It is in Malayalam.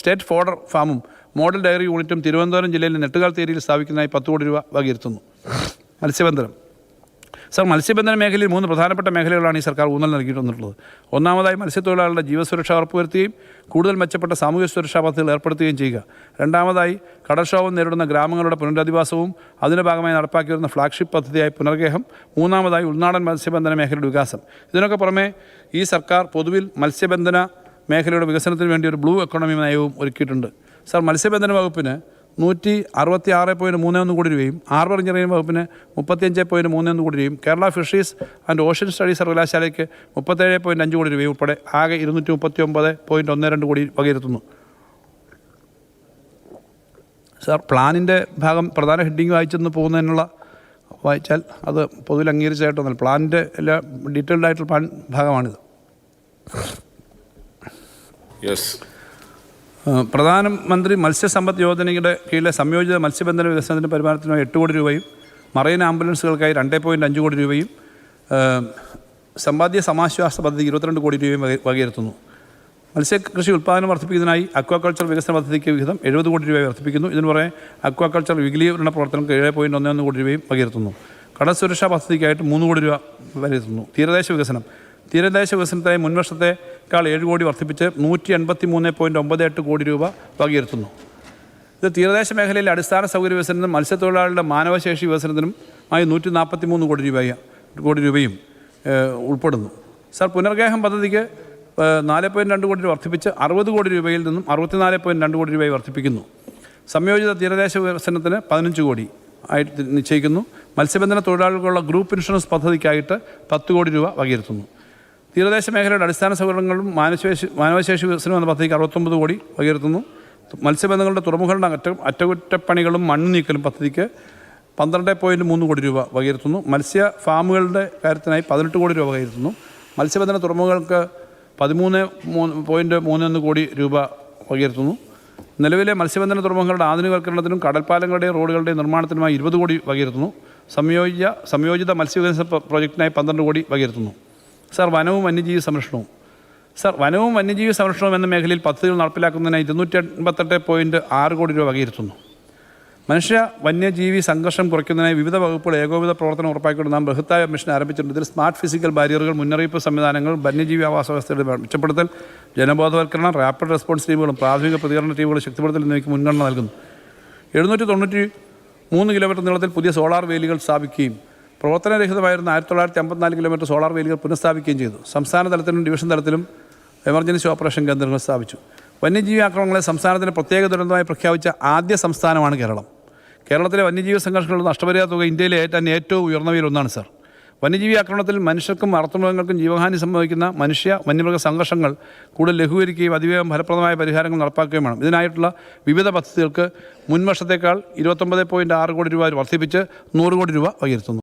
സ്റ്റേറ്റ് ഫോഡർ ഫാമും മോഡൽ ഡയറി യൂണിറ്റും തിരുവനന്തപുരം ജില്ലയിലെ നെട്ടുകാൽ തേരിയിൽ സ്ഥാപിക്കുന്നതിനായി 10 കോടി രൂപ വകയിരുത്തുന്നു. മത്സ്യബന്ധനം. സർ, മത്സ്യബന്ധന മേഖലയിൽ 3 പ്രധാനപ്പെട്ട മേഖലകളാണ് ഈ സർക്കാർ ഊന്നൽ നൽകിയിട്ടുള്ളത്. ഒന്നാമതായി മത്സ്യത്തൊഴിലാളികളുടെ ജീവസുരക്ഷ ഉറപ്പുവരുത്തുകയും കൂടുതൽ മെച്ചപ്പെട്ട സാമൂഹ്യ സുരക്ഷാ പദ്ധതികൾ ഏർപ്പെടുത്തുകയും ചെയ്യുക. രണ്ടാമതായി കടൽക്ഷോഭം നേരിടുന്ന ഗ്രാമങ്ങളുടെ പുനരധിവാസവും അതിൻ്റെ ഭാഗമായി നടപ്പാക്കി വരുന്ന ഫ്ലാഗ്ഷിപ്പ് പദ്ധതിയായി പുനർഗേഹം. മൂന്നാമതായി ഉൾനാടൻ മത്സ്യബന്ധന മേഖലയുടെ വികാസം. ഇതിനൊക്കെ പുറമെ ഈ സർക്കാർ പൊതുവിൽ മത്സ്യബന്ധന മേഖലയുടെ വികസനത്തിന് വേണ്ടി ഒരു ബ്ലൂ എക്കോണമി നയവും ഒരുക്കിയിട്ടുണ്ട്. സർ, മത്സ്യബന്ധന വകുപ്പിന് 166.31 കോടി രൂപയും ഹാർബർ എഞ്ചിനീയറിംഗ് വകുപ്പിന് 35.31 കോടി രൂപയും Kerala fisheries and ocean studies സർവകലാശാലയ്ക്ക് 37.5 കോടി രൂപയും ഉൾപ്പെടെ ആകെ 239.12 കോടി വകയിരുത്തുന്നു. സാർ, പ്ലാനിൻ്റെ ഭാഗം പ്രധാന ഹെഡിങ് വായിച്ചെന്ന് പോകുന്നതിനുള്ള വായിച്ചാൽ അത് പൊതുവിൽ അംഗീകരിച്ചതായിട്ടൊന്നല്ല. പ്ലാനിൻ്റെ എല്ലാ ഡീറ്റെയിൽഡ് ആയിട്ടുള്ള പ്ലാൻ ഭാഗമാണിത്. പ്രധാനമന്ത്രി മത്സ്യസമ്പദ് യോജനയുടെ കീഴിലെ സംയോജിത മത്സ്യബന്ധന വികസനത്തിന് പരിപാലനത്തിനായി 8 കോടി രൂപയും മറൈൻ ആംബുലൻസുകൾക്കായി 2.5 കോടി രൂപയും സമ്പാദ്യ സമാശ്വാസ പദ്ധതി 22 കോടി രൂപയും വകയിരുത്തുന്നു. മത്സ്യകൃഷി ഉൽപ്പാദനം വർദ്ധിപ്പിക്കുന്നതിനായി അക്വാകൾച്ചർ വികസന പദ്ധതിക്ക് വിഹിതം 70 കോടി രൂപ വർദ്ധിപ്പിക്കുന്നു. ഇതിന് പുറമെ അക്വാകൾച്ചർ വിപുലീകരണ പ്രവർത്തനങ്ങൾക്ക് 7.11 കോടി രൂപയും വകയിരുത്തുന്നു. കടൽ സുരക്ഷാ പദ്ധതിക്കായിട്ട് 3 കോടി രൂപ വകയിരുത്തുന്നു. തീരദേശ വികസനത്തിനായി മുൻവർഷത്തേക്കാൾ 7 കോടി വർദ്ധിപ്പിച്ച് 183.98 കോടി രൂപ വകയിരുത്തുന്നു. ഇത് തീരദേശ മേഖലയിലെ അടിസ്ഥാന സൗകര്യ വികസനത്തിനും മത്സ്യത്തൊഴിലാളികളുടെ മാനവശേഷി വികസനത്തിനും ആയി 143 കോടി രൂപയും ഉൾപ്പെടുന്നു. സർ, പുനർഗേഹം പദ്ധതിക്ക് 4.2 കോടി രൂപ വർദ്ധിപ്പിച്ച് 60 കോടി രൂപയിൽ നിന്നും 64.2 കോടി രൂപയായി വർദ്ധിപ്പിക്കുന്നു. സംയോജിത തീരദേശ വികസനത്തിന് 15 കോടി ആയിട്ട് നിശ്ചയിക്കുന്നു. മത്സ്യബന്ധന തൊഴിലാളികൾക്കുള്ള ഗ്രൂപ്പ് ഇൻഷുറൻസ് പദ്ധതിക്കായിട്ട് 10 കോടി രൂപ വകയിരുത്തുന്നു. തീരദേശ മേഖലയുടെ അടിസ്ഥാന സൗകര്യങ്ങളും മാനവശേഷി വികസനം എന്ന പദ്ധതിക്ക് 69 കോടി വകയിരുത്തുന്നു. മത്സ്യബന്ധനങ്ങളുടെ തുറമുഖങ്ങളുടെ അറ്റകുറ്റപ്പണികളും മണ്ണ് നീക്കലും പദ്ധതിക്ക് 12.3 കോടി രൂപ വകയിരുത്തുന്നു. മത്സ്യ ഫാമുകളുടെ കാര്യത്തിനായി 18 കോടി രൂപ വകയിരുത്തുന്നു. മത്സ്യബന്ധന തുറമുഖങ്ങൾക്ക് 13.31 കോടി രൂപ വകയിരുത്തുന്നു. നിലവിലെ മത്സ്യബന്ധന തുറമുഖങ്ങളുടെ ആധുനികവൽക്കരണത്തിനും കടൽപ്പാലങ്ങളുടെയും റോഡുകളുടെയും നിർമ്മാണത്തിനുമായി 20 കോടി വകയിരുത്തുന്നു. സംയോജിത മത്സ്യവികസന പ്രോജക്റ്റിനായി 12 കോടി വകയിരുത്തുന്നു. സർ, വനവും വന്യജീവി സംരക്ഷണവും എന്ന മേഖലയിൽ പദ്ധതികൾ നടപ്പിലാക്കുന്നതിനായി 288.6 കോടി രൂപ വകയിരുത്തുന്നു. മനുഷ്യ വന്യജീവി സംഘർഷം കുറയ്ക്കുന്നതിനായി വിവിധ വകുപ്പുകൾ ഏകോപിത പ്രവർത്തനം ഉറപ്പാക്കിക്കൊണ്ട് നാം ബൃഹത്തായ മിഷൻ ആരംഭിച്ചിട്ടുണ്ട്. ഇതിൽ സ്മാർട്ട് ഫിസിക്കൽ ബാരിയറുകൾ, മുന്നറിയിപ്പ് സംവിധാനങ്ങൾ, വന്യജീവി ആവാസ വ്യവസ്ഥയുടെ മെച്ചപ്പെടുത്തൽ, ജനബോധവൽക്കരണം, റാപ്പിഡ് റെസ്പോൺസ് ടീമുകളും പ്രാഥമിക പ്രതികരണ ടീമുകളും ശക്തിപ്പെടുത്തൽ എന്നിവയ്ക്ക് മുൻഗണന നൽകുന്നു. 793 കിലോമീറ്റർ നീളത്തിൽ പുതിയ സോളാർ വേലികൾ സ്ഥാപിക്കുകയും പ്രവർത്തനരഹിതമായിരുന്ന 1954 കിലോമീറ്റർ സോളാർ വേലികൾ പുനഃസ്ഥാപിക്കുകയും ചെയ്തു. സംസ്ഥാന തലത്തിലും ഡിവിഷൻ തലത്തിലും എമർജൻസി ഓപ്പറേഷൻ കേന്ദ്രങ്ങൾ സ്ഥാപിച്ചു. വന്യജീവി ആക്രമണങ്ങളെ സംസ്ഥാനത്തിന് പ്രത്യേക ദുരന്തമായി പ്രഖ്യാപിച്ച ആദ്യ സംസ്ഥാനമാണ് കേരളം. കേരളത്തിലെ വന്യജീവി സംഘർഷങ്ങളുടെ നഷ്ടപരിഹാര തുക ഇന്ത്യയിലെ ഏറ്റവും ഉയർന്നവയിലൊന്നാണ് സർ. വന്യജീവി ആക്രമണത്തിൽ മനുഷ്യർക്കും വളർത്തുമൃഗങ്ങൾക്കും ജീവഹാനി സംഭവിക്കുന്ന വന്യമൃഗ സംഘർഷങ്ങൾ കൂടുതൽ ലഘൂകരിക്കുകയും അതിവേഗം ഫലപ്രദമായ പരിഹാരങ്ങൾ നടപ്പാക്കുകയും വേണം. ഇതിനായിട്ടുള്ള വിവിധ പദ്ധതികൾക്ക് മുൻവർഷത്തേക്കാൾ 29.6 കോടി രൂപ വർദ്ധിപ്പിച്ച് 100 കോടി രൂപ വകയിരുത്തുന്നു.